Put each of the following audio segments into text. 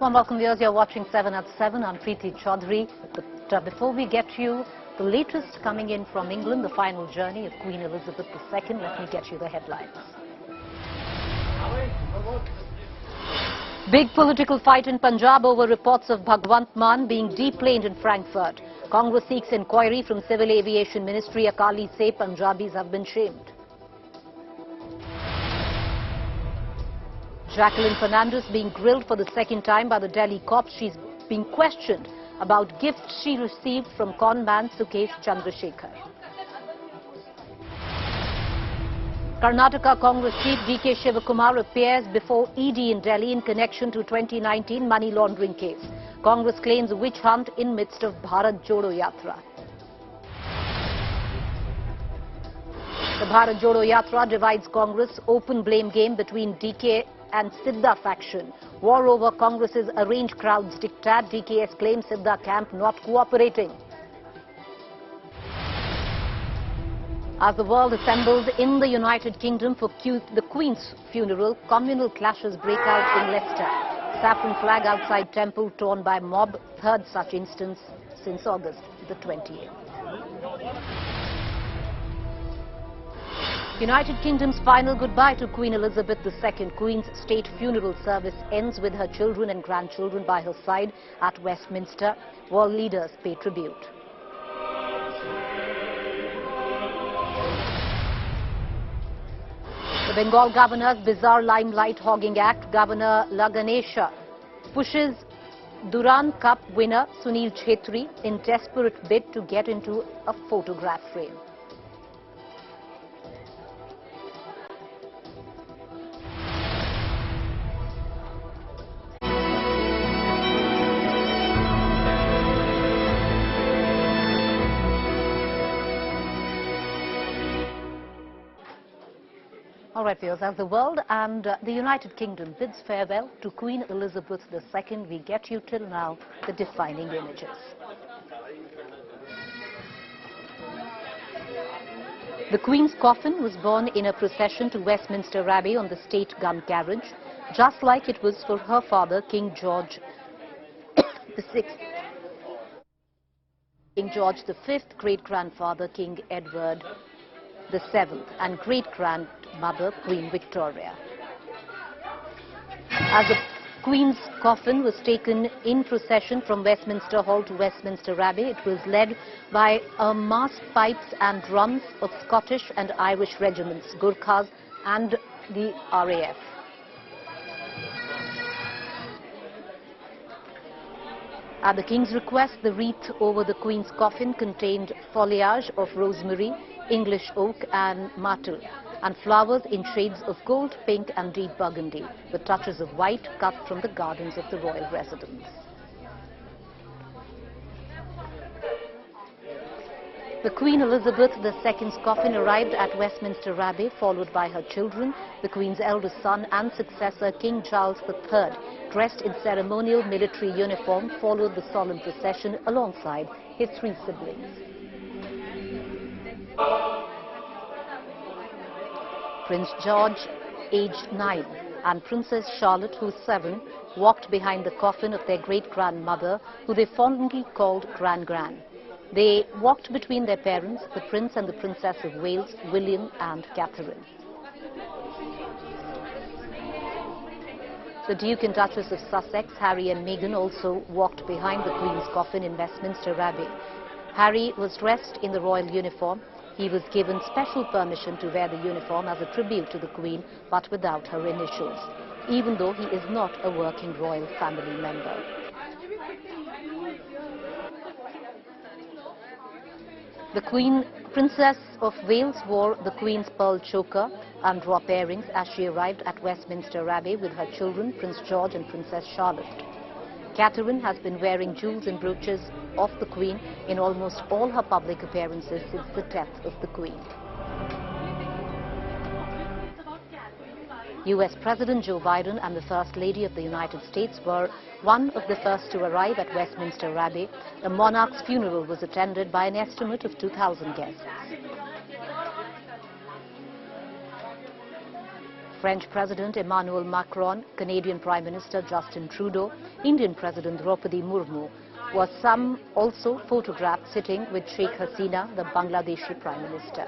Well, welcome viewers. You're watching 7 at 7. I'm Preeti Chaudhary. But before we get to you the latest coming in from England, the final journey of Queen Elizabeth II, let me get you the headlines. Big political fight in Punjab over reports of Bhagwant Mann being deplaned in Frankfurt. Congress seeks inquiry from Civil Aviation Ministry. Akali say Punjabis have been shamed. Jacqueline Fernandez being grilled for the second time by the Delhi cops. She's being questioned about gifts she received from conman Sukesh Chandrasekhar. Karnataka Congress Chief D.K. Shivakumar appears before ED in Delhi in connection to 2019 money laundering case. Congress claims witch hunt in midst of Bharat Jodo Yatra. The Bharat Jodo Yatra divides Congress. Open blame game between DK and Sidda faction. War over Congress's arranged crowds diktat. DKS claims Sidda camp not cooperating. As the world assembles in the United Kingdom for the Queen's funeral, communal clashes break out in Leicester. Saffron flag outside temple torn by mob, third such instance since August the 28th. United Kingdom's final goodbye to Queen Elizabeth II. Queen's state funeral service ends with her children and grandchildren by her side at Westminster. World leaders pay tribute. The Bengal governor's bizarre limelight hogging act. Governor Laganesha pushes Duran Cup winner Sunil Chhetri in desperate bid to get into a photograph frame. All right, viewers, as the world and the United Kingdom bids farewell to Queen Elizabeth II, we get you till now the defining images. The Queen's coffin was borne in a procession to Westminster Abbey on the state gun carriage, just like it was for her father, King George VI, King George V, great-grandfather, King Edward VII, and great-grandmother, Queen Victoria. As the Queen's coffin was taken in procession from Westminster Hall to Westminster Abbey, it was led by massed pipes and drums of Scottish and Irish regiments, Gurkhas and the RAF. At the King's request, the wreath over the Queen's coffin contained foliage of rosemary, English oak and myrtle, and flowers in shades of gold, pink and deep burgundy, with touches of white cut from the gardens of the royal residence. The Queen Elizabeth II's coffin arrived at Westminster Abbey, followed by her children, the Queen's eldest son and successor, King Charles III, dressed in ceremonial military uniform, followed the solemn procession alongside his three siblings. Prince George, aged 9, and Princess Charlotte, who's 7, walked behind the coffin of their great-grandmother, who they fondly called Gran-Gran. They walked between their parents, the Prince and the Princess of Wales, William and Catherine. The Duke and Duchess of Sussex, Harry and Meghan, also walked behind the Queen's coffin in Westminster Abbey. Harry was dressed in the royal uniform. He was given special permission to wear the uniform as a tribute to the Queen, but without her initials, even though he is not a working royal family member. The Princess of Wales wore the Queen's pearl choker and drop earrings as she arrived at Westminster Abbey with her children, Prince George and Princess Charlotte. Catherine has been wearing jewels and brooches of the Queen in almost all her public appearances since the death of the Queen. US President Joe Biden and the First Lady of the United States were one of the first to arrive at Westminster Abbey. The monarch's funeral was attended by an estimate of 2,000 guests. French President Emmanuel Macron, Canadian Prime Minister Justin Trudeau, Indian President Draupadi Murmu were some also photographed sitting with Sheikh Hasina, the Bangladeshi Prime Minister.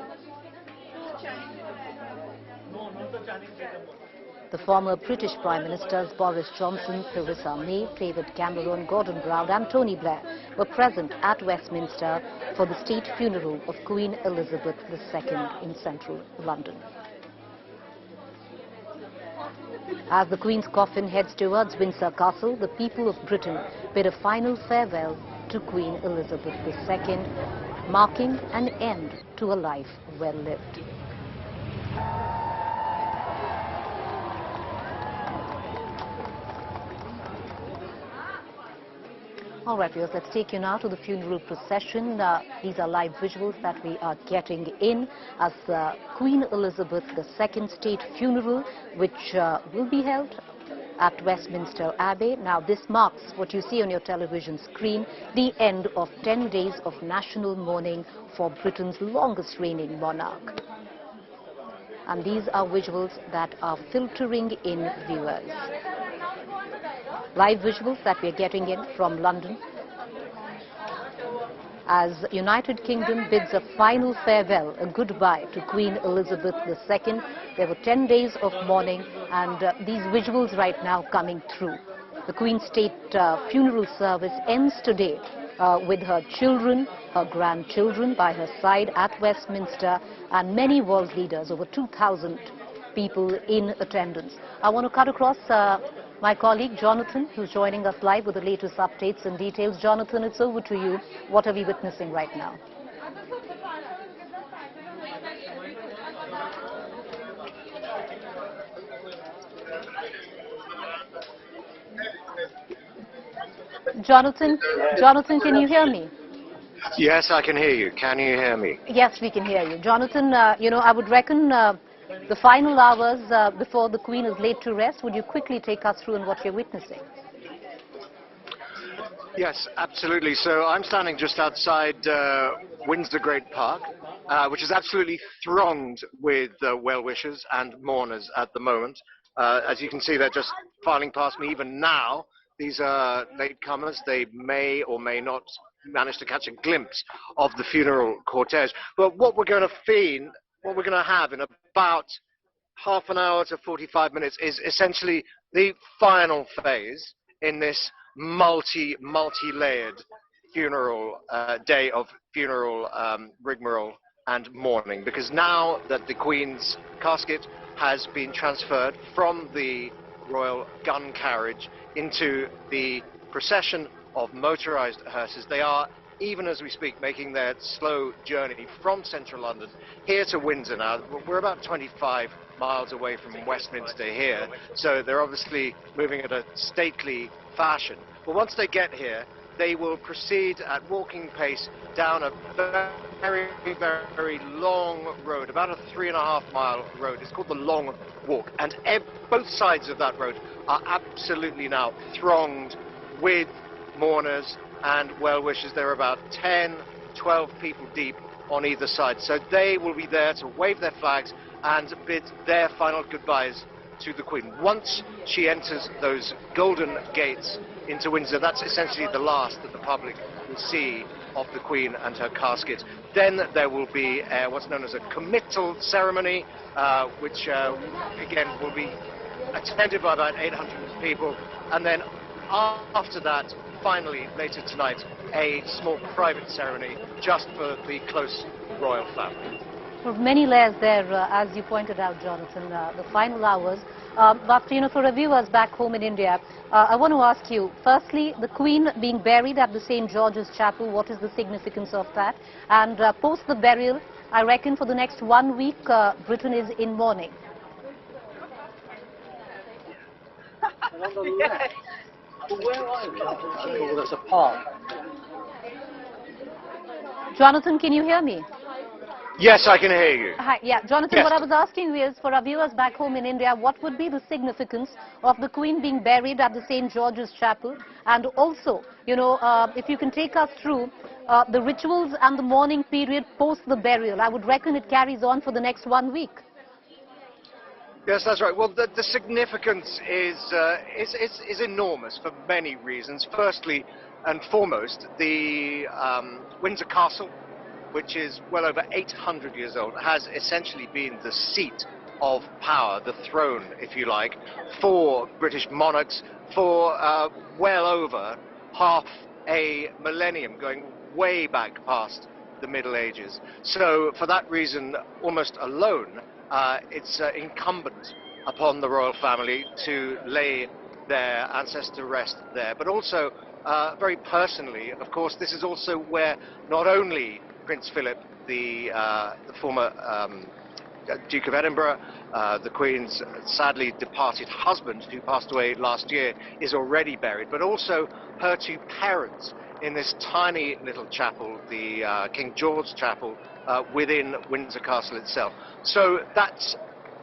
The former British Prime Ministers Boris Johnson, Theresa May, David Cameron, Gordon Brown and Tony Blair were present at Westminster for the state funeral of Queen Elizabeth II in central London. As the Queen's coffin heads towards Windsor Castle, the people of Britain bid a final farewell to Queen Elizabeth II, marking an end to a life well lived. All right, viewers, let's take you now to the funeral procession. These are live visuals that we are getting in as Queen Elizabeth II state funeral, which will be held at Westminster Abbey. Now, this marks what you see on your television screen, the end of 10 days of national mourning for Britain's longest reigning monarch. And these are visuals that are filtering in viewers. Live visuals that we are getting in from London as United Kingdom bids a final farewell, a goodbye to Queen Elizabeth II. There were 10 days of mourning, and these visuals right now coming through. The Queen's state funeral service ends today with her children, her grandchildren by her side at Westminster, and many world leaders, over 2,000 people in attendance. I want to cut across my colleague Jonathan, who's joining us live with the latest updates and details. Jonathan, it's over to you. What are we witnessing right now? Jonathan, can you hear me? Yes, I can hear you. Can you hear me? Yes, we can hear you. Jonathan, I would reckon the final hours before the Queen is laid to rest, would you quickly take us through on what you're witnessing? Yes, absolutely. So I'm standing just outside Windsor Great Park, which is absolutely thronged with well-wishers and mourners at the moment. As you can see, they're just filing past me even now. These are latecomers. They may or may not manage to catch a glimpse of the funeral cortege. But what we're going to have in about half an hour to 45 minutes is essentially the final phase in this multi-layered funeral day of funeral rigmarole and mourning, because now that the Queen's casket has been transferred from the royal gun carriage into the procession of motorized hearses, they are, even as we speak, making their slow journey from central London here to Windsor now. We're about 25 miles away from Westminster here, so they're obviously moving at a stately fashion. But once they get here, they will proceed at walking pace down a very, very long road, about a 3.5-mile road. It's called the Long Walk, and both sides of that road are absolutely now thronged with mourners and well-wishers. There are about 10, 12 people deep on either side. So they will be there to wave their flags and bid their final goodbyes to the Queen. Once she enters those golden gates into Windsor, that's essentially the last that the public will see of the Queen and her casket. Then there will be what's known as a committal ceremony, which again will be attended by about 800 people. And then after that, finally, later tonight, a small private ceremony just for the close royal family. Well, many layers there, as you pointed out, Jonathan, the final hours. But, for our viewers back home in India, I want to ask you, firstly, the Queen being buried at the St. George's Chapel, what is the significance of that? And post the burial, I reckon for the next 1 week, Britain is in mourning. Where are we? Oh, that's a park. Jonathan, can you hear me? Yes, I can hear you. Hi, yeah, Jonathan, yes. What I was asking is, for our viewers back home in India, what would be the significance of the Queen being buried at the St. George's Chapel? And also, if you can take us through the rituals and the mourning period post the burial. I would reckon it carries on for the next 1 week. Yes, that's right. Well, the significance is enormous for many reasons. Firstly and foremost, the Windsor Castle, which is well over 800 years old, has essentially been the seat of power, the throne, if you like, for British monarchs for well over half a millennium, going way back past the Middle Ages. So for that reason, almost alone, it's incumbent upon the royal family to lay their ancestors to rest there. But also, very personally, of course, this is also where not only Prince Philip, the former Duke of Edinburgh, the Queen's sadly departed husband, who passed away last year, is already buried, but also her two parents in this tiny little chapel, the King George Chapel, within Windsor Castle itself. So that's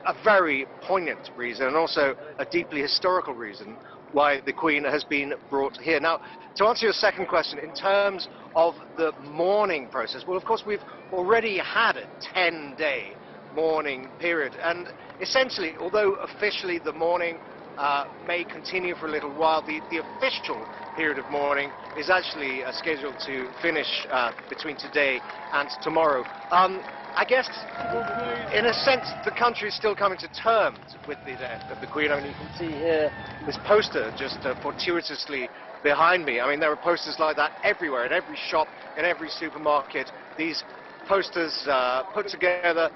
a very poignant reason, and also a deeply historical reason why the Queen has been brought here. Now, to answer your second question, in terms of the mourning process, well, of course, we've already had a 10-day mourning period, and essentially, although officially the mourning may continue for a little while, the official period of mourning is actually scheduled to finish between today and tomorrow. I guess, in a sense, the country is still coming to terms with the death of the Queen. I mean, you can see here this poster just fortuitously behind me. I mean, there are posters like that everywhere, in every shop, in every supermarket. These posters put together,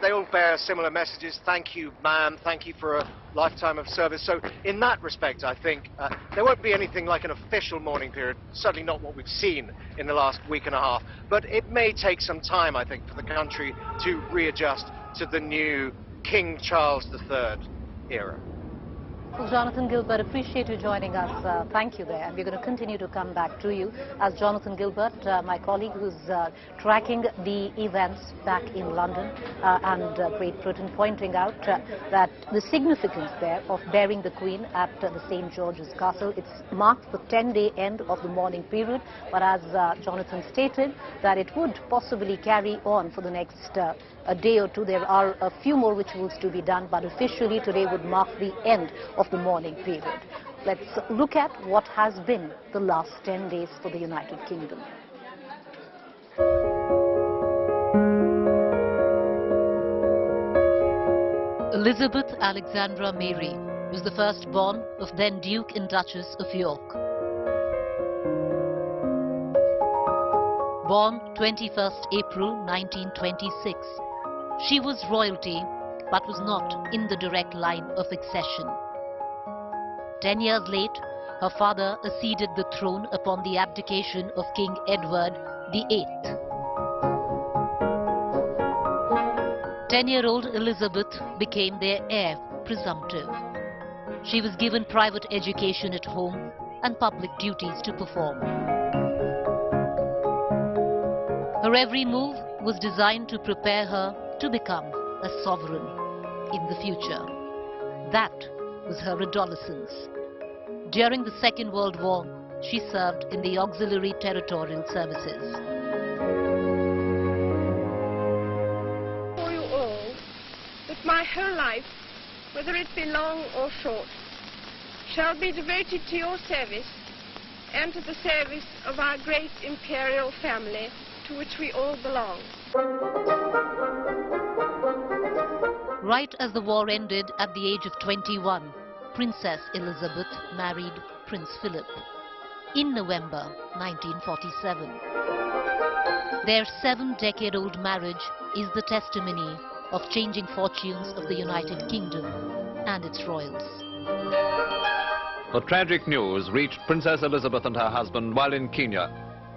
they all bear similar messages. Thank you, ma'am. Thank you for a lifetime of service. So in that respect, I think there won't be anything like an official mourning period, certainly not what we've seen in the last week and a half. But it may take some time, I think, for the country to readjust to the new King Charles III era. Well, Jonathan Gilbert, appreciate you joining us. Thank you there. And we're going to continue to come back to you as Jonathan Gilbert, my colleague who's tracking the events back in London and Great Britain, pointing out that the significance there of burying the Queen at the St. George's Castle, it marks the 10-day end of the mourning period. But as Jonathan stated, that it would possibly carry on for the next a day or two. There are a few more rituals to be done, but officially today would mark the end of the mourning period. Let's look at what has been the last 10 days for the United Kingdom. Elizabeth Alexandra Mary was the firstborn of then Duke and Duchess of York. Born 21st April 1926. She was royalty, but was not in the direct line of accession. 10 years late, her father acceded the throne upon the abdication of King Edward VIII. 10-year-old Elizabeth became their heir presumptive. She was given private education at home and public duties to perform. Her every move was designed to prepare her to become a sovereign in the future. That was her adolescence. During the Second World War, she served in the Auxiliary Territorial Services. For you all, that my whole life, whether it be long or short, shall be devoted to your service and to the service of our great imperial family to which we all belong. Right as the war ended at the age of 21, Princess Elizabeth married Prince Philip in November 1947. Their 7-decade-old marriage is the testimony of changing fortunes of the United Kingdom and its royals. The tragic news reached Princess Elizabeth and her husband while in Kenya,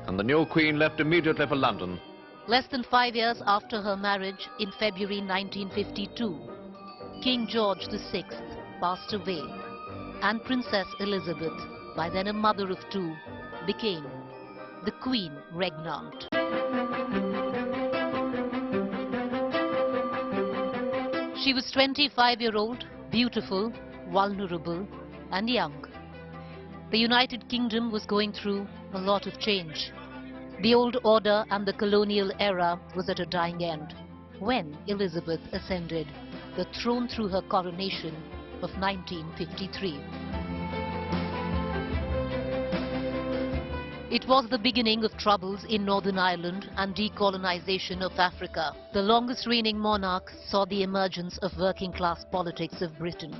and the new Queen left immediately for London. Less than 5 years after her marriage in February 1952, King George VI passed away, and Princess Elizabeth, by then a mother of 2, became the Queen Regnant. She was 25-year-old, beautiful, vulnerable, and young. The United Kingdom was going through a lot of change. The old order and the colonial era was at a dying end when Elizabeth ascended the throne through her coronation of 1953. It was the beginning of troubles in Northern Ireland and decolonization of Africa. The longest reigning monarch saw the emergence of working-class politics of Britain.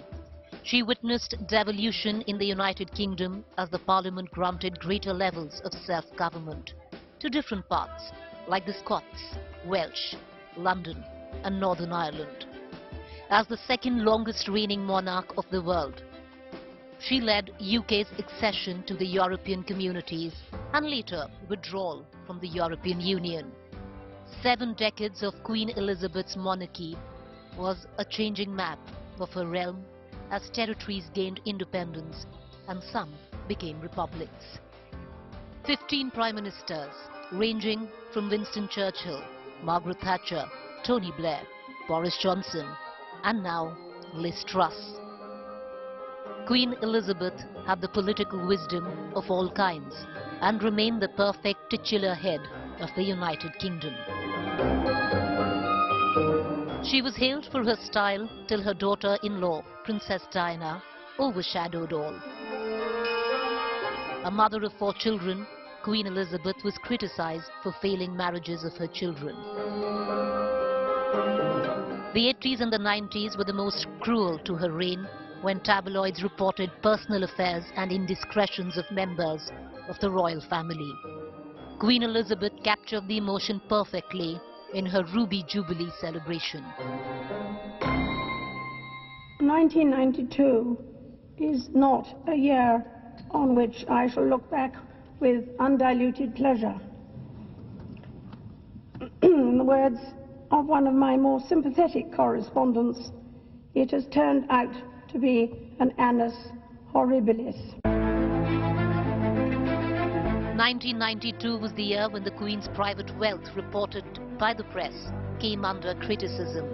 She witnessed devolution in the United Kingdom as the Parliament granted greater levels of self-government to different parts, like the Scots, Welsh, London and Northern Ireland. As the second longest reigning monarch of the world, she led UK's accession to the European communities and later withdrawal from the European Union. 7 decades of Queen Elizabeth's monarchy was a changing map of her realm as territories gained independence and some became republics. 15 prime ministers, ranging from Winston Churchill, Margaret Thatcher, Tony Blair, Boris Johnson, and now Liz Truss. Queen Elizabeth had the political wisdom of all kinds and remained the perfect titular head of the United Kingdom. She was hailed for her style till her daughter-in-law, Princess Diana, overshadowed all. A mother of 4 children, Queen Elizabeth was criticized for failing marriages of her children. The 80s and the 90s were the most cruel to her reign, when tabloids reported personal affairs and indiscretions of members of the royal family. Queen Elizabeth captured the emotion perfectly in her Ruby Jubilee celebration. 1992 is not a year on which I shall look back with undiluted pleasure. In the words of one of my more sympathetic correspondents, it has turned out to be an annus horribilis. 1992 was the year when the Queen's private wealth reported by the press came under criticism.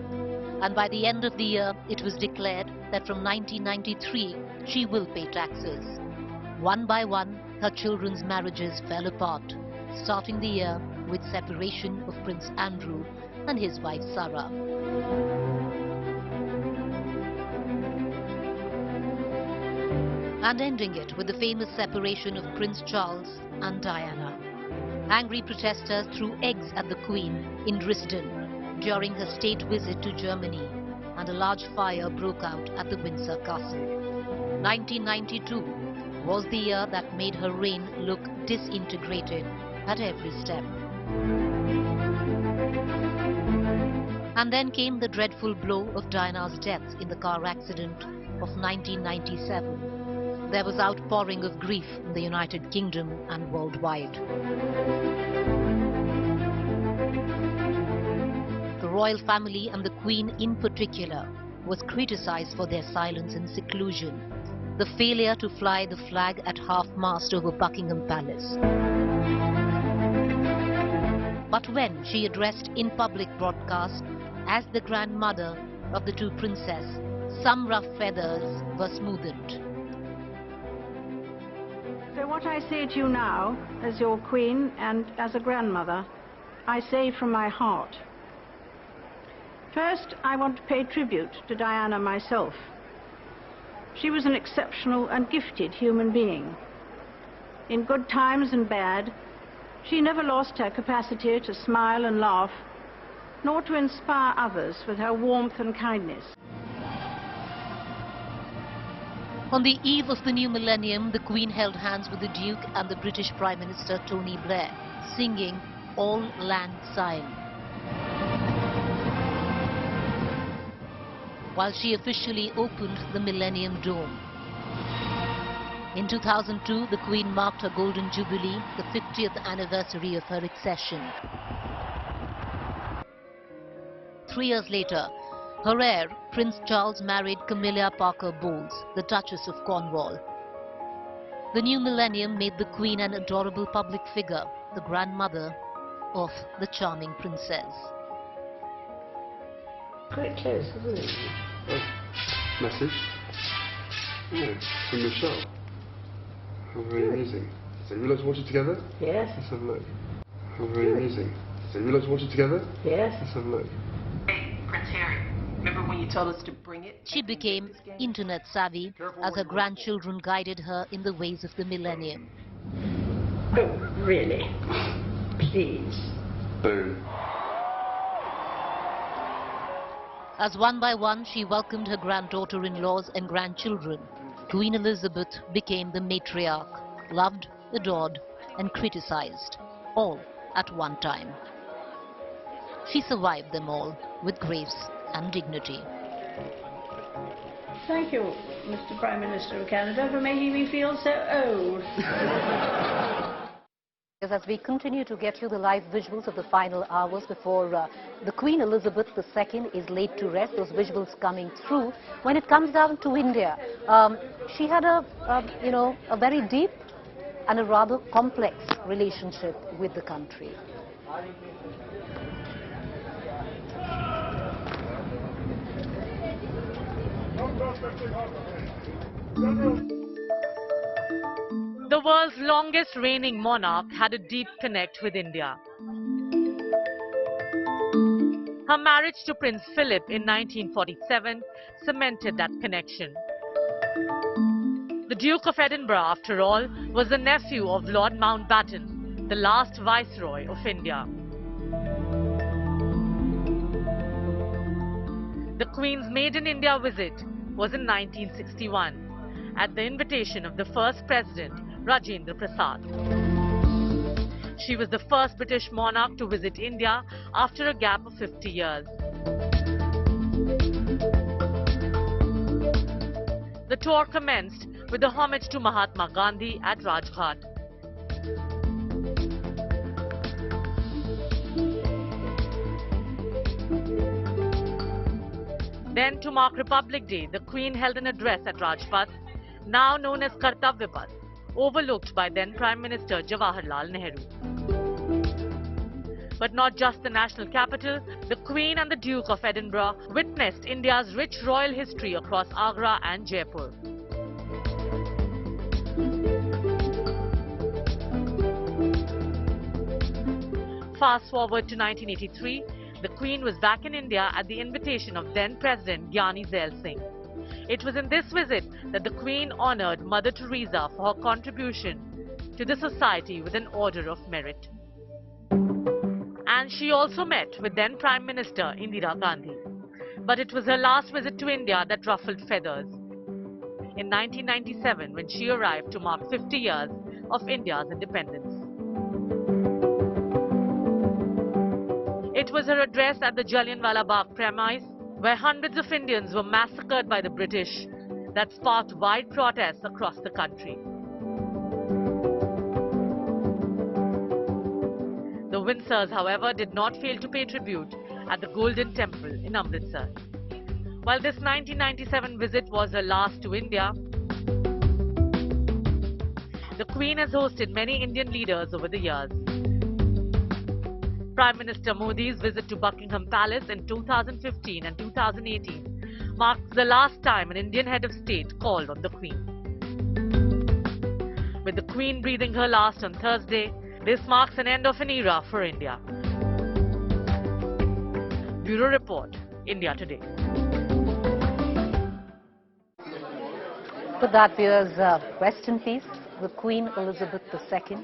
And by the end of the year, it was declared that from 1993, she will pay taxes. One by one, her children's marriages fell apart, starting the year with separation of Prince Andrew and his wife Sarah. And ending it with the famous separation of Prince Charles and Diana. Angry protesters threw eggs at the Queen in Dresden during her state visit to Germany, and a large fire broke out at the Windsor Castle. 1992 was the year that made her reign look disintegrated at every step. And then came the dreadful blow of Diana's death in the car accident of 1997. There was outpouring of grief in the United Kingdom and worldwide. The royal family and the Queen in particular was criticized for their silence and seclusion, the failure to fly the flag at half-mast over Buckingham Palace. But when she addressed in public broadcast as the grandmother of the 2 princes, some rough feathers were smoothened. So what I say to you now, as your Queen and as a grandmother, I say from my heart. First, I want to pay tribute to Diana myself. She was an exceptional and gifted human being. In good times and bad, she never lost her capacity to smile and laugh, nor to inspire others with her warmth and kindness. On the eve of the new millennium, the Queen held hands with the Duke and the British Prime Minister Tony Blair, singing All Lang Syne, while she officially opened the Millennium Dome. In 2002, the Queen marked her Golden Jubilee, the 50th anniversary of her accession. 3 years later, her heir, Prince Charles, married Camilla Parker Bowles, the Duchess of Cornwall. The new millennium made the Queen an adorable public figure, the grandmother of the charming princess. Quite close, isn't it? Message? Yeah, from Michelle. How very amusing. So you like to watch it together? Yes. Let's have a look. How very amusing. So you like to watch it together? Yes. Let's have a look. Hey, Prince Harry, remember when you told us to bring it. She became internet savvy as her grandchildren guided her in the ways of the millennium. Oh, really? Please. Boom. As one by one she welcomed her granddaughter-in-laws and grandchildren, Queen Elizabeth became the matriarch, loved, adored and criticized, all at one time. She survived them all with grace and dignity. Thank you, Mr. Prime Minister of Canada, for making me feel so old. As we continue to get you the live visuals of the final hours before the Queen Elizabeth II is laid to rest, those visuals coming through. When it comes down to India, she had a very deep and a rather complex relationship with the country. The world's longest reigning monarch had a deep connect with India. Her marriage to Prince Philip in 1947 cemented that connection. The Duke of Edinburgh, after all, was the nephew of Lord Mountbatten, the last Viceroy of India. The Queen's maiden India visit was in 1961, at the invitation of the first President, Rajendra Prasad. She was the first British monarch to visit India after a gap of 50 years. The tour commenced with a homage to Mahatma Gandhi at Rajghat. Then, to mark Republic Day, the Queen held an address at Rajpath, now known as Kartavya Path, overlooked by then Prime Minister Jawaharlal Nehru. But not just the national capital, the Queen and the Duke of Edinburgh witnessed India's rich royal history across Agra and Jaipur. Fast forward to 1983, the Queen was back in India at the invitation of then President Gyani Zail Singh. It was in this visit that the Queen honoured Mother Teresa for her contribution to the society with an Order of Merit. And she also met with then Prime Minister Indira Gandhi. But it was her last visit to India that ruffled feathers. In 1997, when she arrived to mark 50 years of India's independence. It was her address at the Jallianwala Bagh premise, where hundreds of Indians were massacred by the British, that sparked wide protests across the country. The Windsors, however, did not fail to pay tribute at the Golden Temple in Amritsar. While this 1997 visit was her last to India, the Queen has hosted many Indian leaders over the years. Prime Minister Modi's visit to Buckingham Palace in 2015 and 2018 marked the last time an Indian head of state called on the Queen. With the Queen breathing her last on Thursday, this marks an end of an era for India. Bureau Report, India Today. With that, viewers, rest in peace, the Queen Elizabeth II.